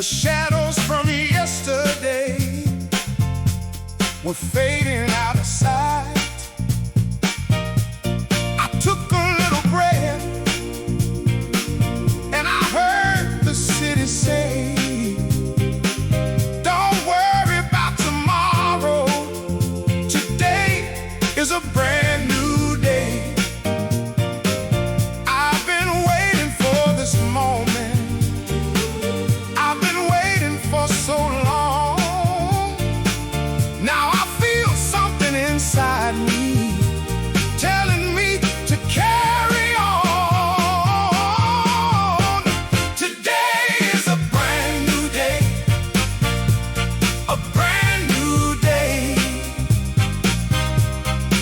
shadows from yesterday were fading out of sight. I took a little breath and I heard the city say, don't worry about tomorrow. Today is a brand new day. I've been waiting for this moment. I've been waiting for so long. Now I feel something inside me telling me to carry on. Today is a brand new day, a brand new day.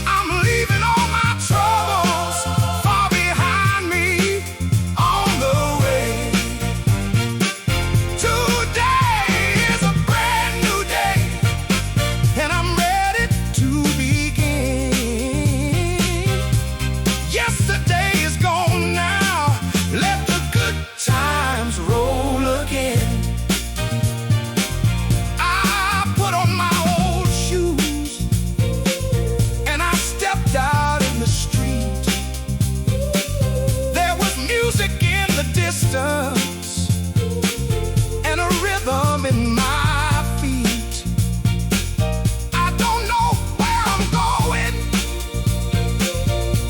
I'm leaving all my troubles far behind me on the way. Today is a brand new day, and I'm ready to begin. Yesterday is gone now, let the good times roll again. I put on my old shoes and I stepped out in the street. There was music in the distance and a rhythm in my feet. I don't know where I'm going,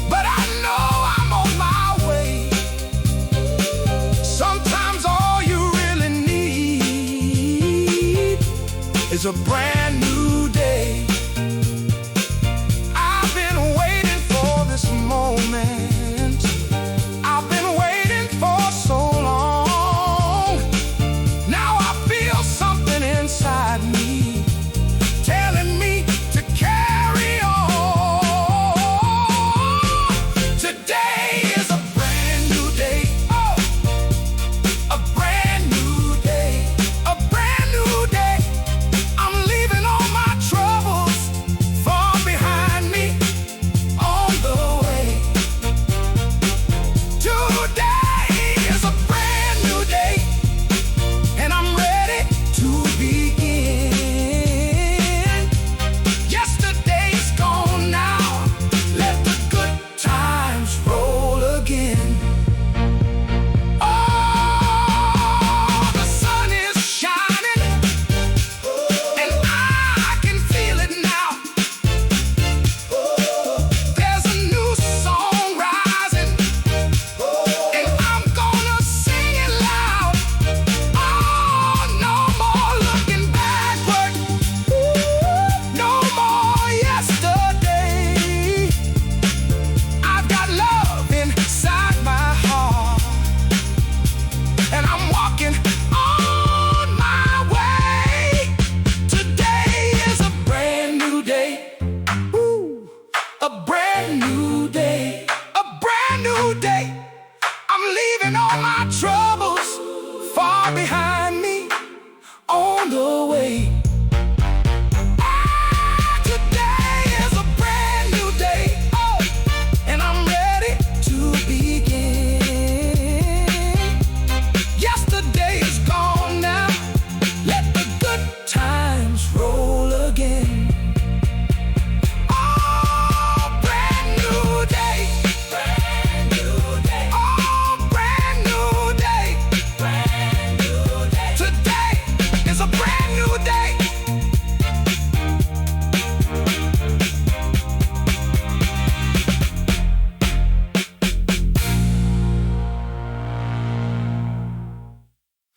but I know I'm on my way. Sometimes all you really need is a brand